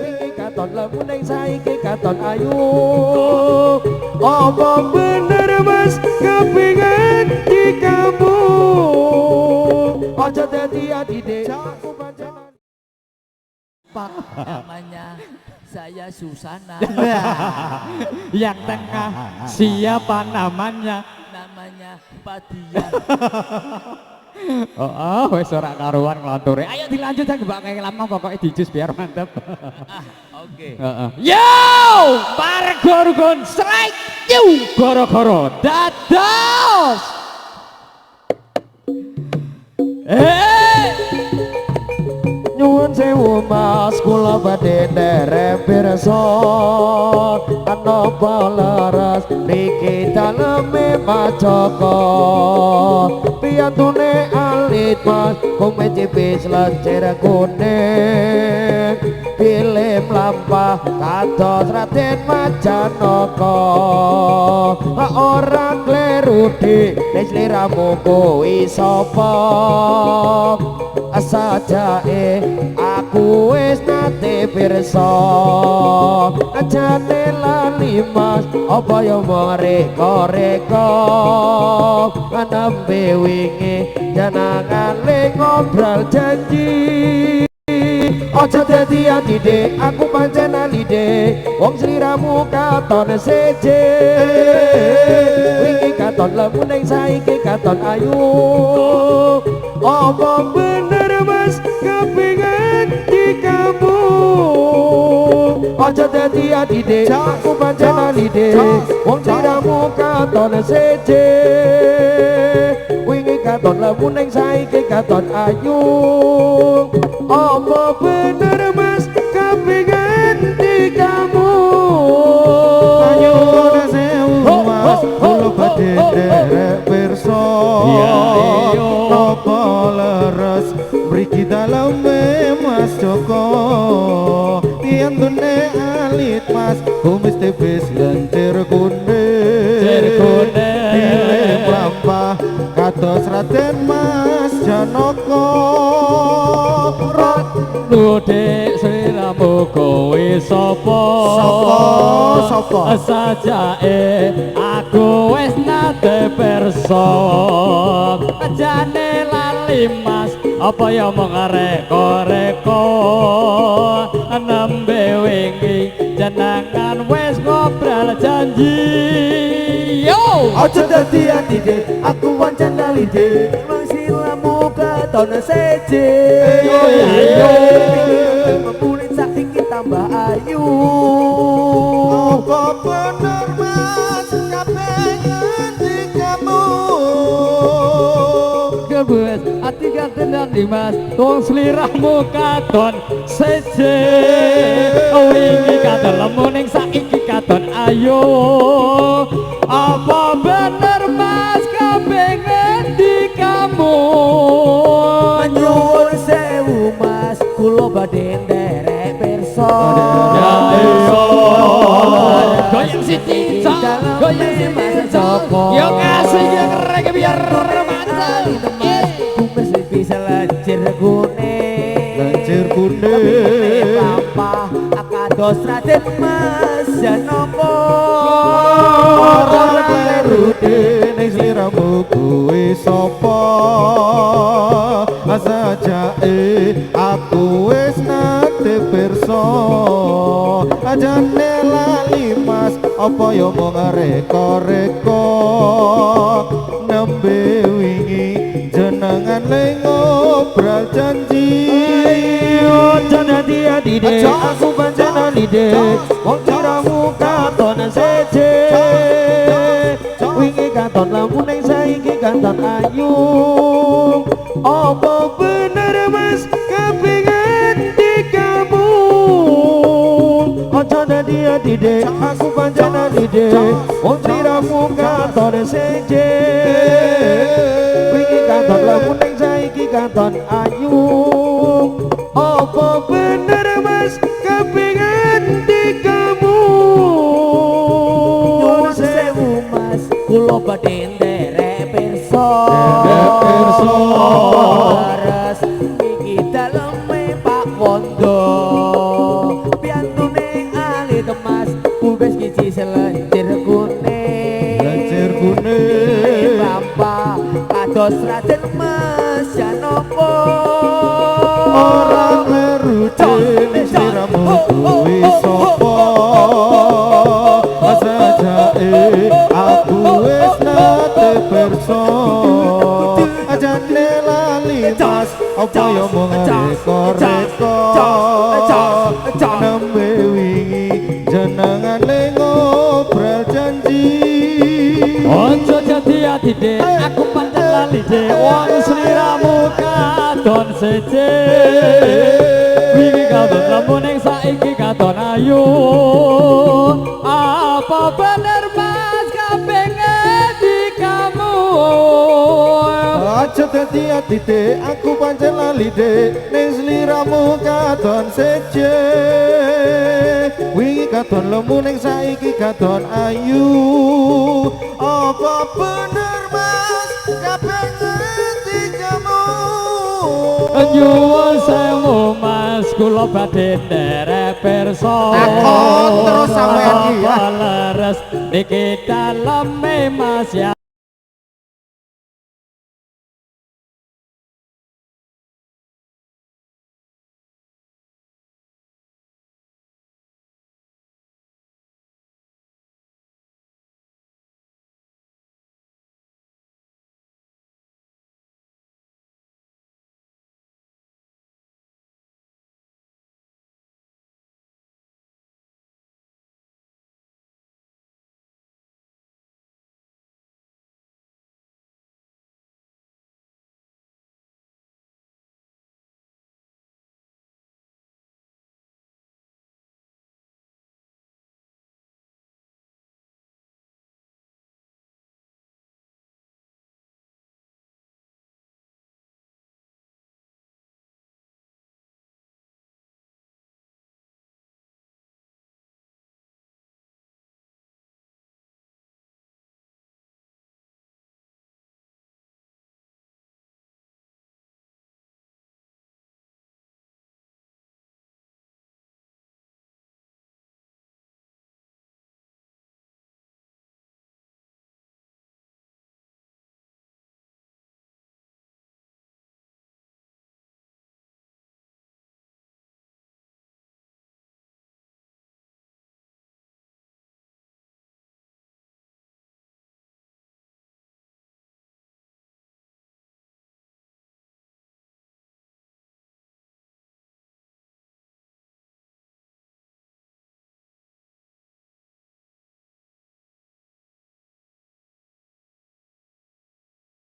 wingi katon lamun ning saiki katon ayu apa bener mas kepingin di kamu aja dadi adide aku pancen Pak namanya saya Susana. Yang tengah siapa namanya? Namanya Padia. Oh, wes ora karuan nglonture. Ayo dilanjut aja Mbak kayak lama pokoknya dijus biar mantep. Oke. Yo, Pargorgon strike you goro-goro dados. nyuwun sewu mas kula badhe nderek pirsa anapa leres mriki daleme macaka piyantune alit mas kumeci bis lencer kuning pilih mlampah kados Raden Majanaka ora kleru dik sliramu kuwi sapa sajae aku wis nate pirsa ajane lali mas apa yo mereka-reka nembe wingi jangan le ngobrol janji aja dadi adide aku pancen alide wong sliramu katon seje wingi katon lamun ning saiki katon ayu apa bener mas kepingin di kamu aja dadi adide aku pancen alide wong sliramu katon seje wingi katon lamun ning saiki katon ayu apa bener mas kepingin di kamu ayo sewu mas kula badhe nderek pirsa apa leres mriki daleme mas Joko piyantune alit mas kumis tipis lentir kuning pilih mlampah kados Raden Mas Janaka Dek sliramu kowe sapa sajae aku wis nate pirsa jane lali mas apa ya mung reka-reka nembe wingi jenengan wis ngobrol janji yo aja dadi adide aku pancen alide wong sliramu katon seje ayo mempulit saiki tambah ayu apa bener mas kepingin di kamu gebes ati katenan mas wong sliramu katon seje wingi katon lamun ning saiki katon ayo apa bener mas kepingin di kamu nyuwun sewu mas kula badhe nderek pirsa goyang Siti goyang si Mas Joko yo kasih yo kerek biar romantis kumis bisa lancir kuning kuning kados Raden Mas Janaka ora kleru ning sliramu kuwi sapa sajae aku wis nate pirsa ajane lali mas apa yo mung reka-reka nembe wingi jenengan le ngobrol janji aja dadi adide aku pancen alide wong sliramu katon seje wingi katon lamun ning saiki katon ayu apa bener mas kepingin di kamu aja dadi adide aku pancen alide wong sliramu katon seje wingi katon lamun ning saiki katon ayu apa bener mas kepingin di kamu nyuwun sewu mas kula badhe nderek pirsa leres iki daleme Pak Wondo ngertos Raden Mas Janoko. Ora kleru dene sliramu kuwi sapa sajake aku wis nate pirsa ajane lali mas apa yo mung reko-reko nembe wingi jenengan ngobrol janji ojo jadi ati dek aku pancen lali dek wong sliramu katon seje wingi katon lamun ning saiki katon ayu apa bener mas kapengen di kamu aja dadi ati dek aku pancen lali dek ning sliramu katon seje wingi katon lemu ning saiki katon ayu apa bener mas kapengen di kamu nyuwun sewu mas kula badhe nderek pirsa takon terus sampean iki ya leres iki daleme mas ya